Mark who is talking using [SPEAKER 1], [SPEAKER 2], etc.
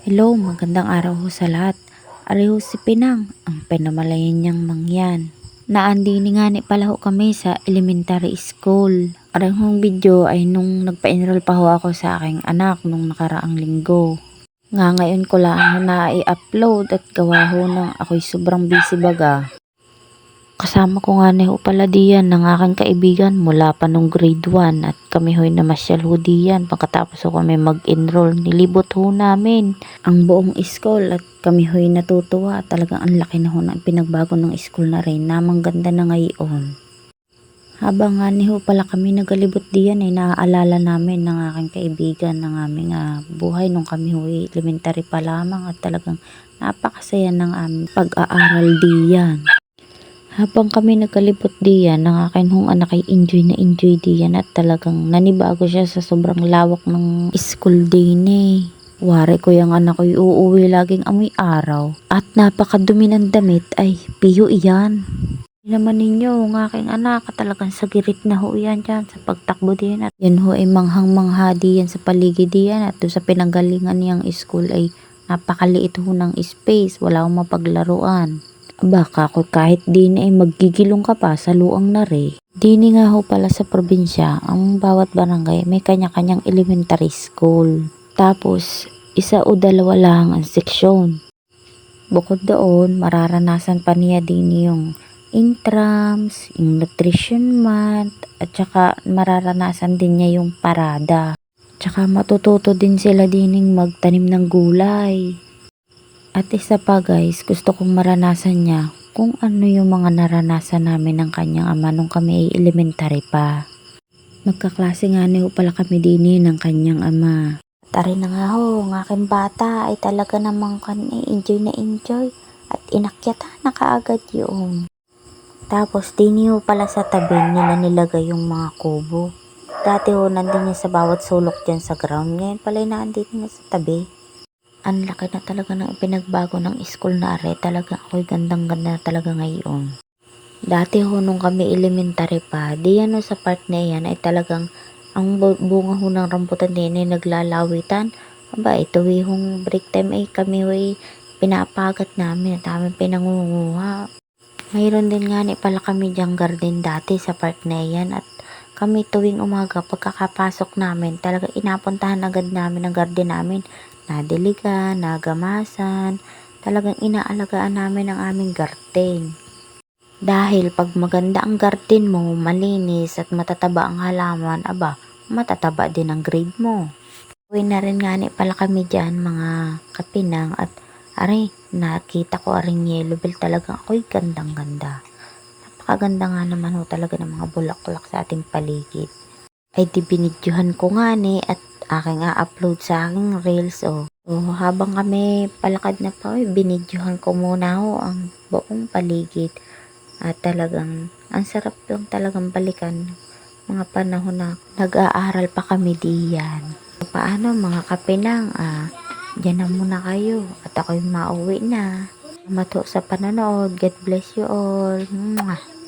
[SPEAKER 1] Hello, magandang araw ho sa lahat. Areho si Pinang, ang pinamalayan niyang mangyan. Naandini nga ni pala ho kami sa elementary school. Arehong video ay nung nagpa-enroll pa ho ako sa aking anak nung nakaraang linggo. Nga ngayon ko lang ho na i-upload at gawa ho ng ako'y sobrang busy baga. Kasama ko nga ni ho pala diyan ng aking kaibigan mula pa nung grade 1 at kami ho'y namasyal ho diyan pagkatapos ho kami mag-enroll. Nilibot ho namin ang buong school at kami ho'y natutuwa. Talagang ang laki na ho ng pinagbago ng school na rin. Namang ganda na ngayon. Habang nga ni ho pala kami nagalibot diyan ay naaalala namin ng aking kaibigan ng aming buhay nung kami ho'y elementary pa lamang at talagang napakasaya ng aming pag-aaral diyan. Habang kami nagkalibot diyan, ng akin hong anak ay enjoy na enjoy diyan at talagang nanibago siya sa sobrang lawak ng school din eh. Wari ko yung anak ko'y uuwi laging amoy araw at napakadumi ng damit ay piyo iyan. Naman ninyo, ang aking anak talagang sagirit na ho yan dyan sa pagtakbo diyan at yan ho ay manghang-mangha diyan sa paligid diyan at doon sa pinanggalingan niyang school ay napakaliit ho ng space, wala akong mapaglaruan. Baka ko kahit din ay maggigilong ka pa sa luang na re. Dini nga ho pala sa probinsya, ang bawat barangay may kanya-kanyang elementary school. Tapos, isa o dalawa lang ang seksyon. Bukod doon, mararanasan pa niya din yung intrams, yung nutrition month, at saka mararanasan din niya yung parada. Tsaka matututo din sila dining magtanim ng gulay. At isa pa guys, gusto kong maranasan niya kung ano yung mga naranasan namin ng kanyang ama nung kami ay elementary pa. Magkaklase nga niyo pala kami din ng kanyang ama. Tari na nga ho, ng aking bata ay talaga namang enjoy na enjoy at inakyata na kaagad yun. Tapos din ho pala sa tabi nila nilagay yung mga kubo. Dati ho nandun niya sa bawat sulok dyan sa ground, ngayon pala naandito niya sa tabi. Ang laki na talaga ng pinagbago ng school na are. Talaga ako'y gandang-ganda na talaga ngayon. Dati ho nung kami elementary pa, diyan ho sa part na yan ay talagang ang bunga ho ng rambutan din ay naglalawitan. Aba, ito hong break time ay kami ho'y pinapagat namin at aming pinangunguha. Mayroon din nga ni pala kami diyang garden dati sa part na yan at kami tuwing umaga pagkakapasok namin talaga inapuntahan agad namin ang garden namin. Nadiligan, nagamasan, talagang inaalagaan namin ang aming garden. Dahil pag maganda ang garden mo, malinis at matataba ang halaman, aba, matataba din ang grade mo. Uwi na rin nga ni pala kami dyan mga kapinang at aray, nakita ko aring yellow bell talagang ako'y gandang-ganda. Napakaganda nga naman ho talaga ng mga bulaklak sa ating paligid. Ay di binidyohan ko nga ni at aking upload sa aking reels oh. So, habang kami palakad na pa, binidyohan ko muna ho ang buong paligid. At talagang ang sarap lang talagang balikan mga panahon na nag-aaral pa kami diyan. So, paano mga kapinang, dyan na muna kayo at ako'y mauwi na. Salamat ho sa panonood. God bless you all. Mwah.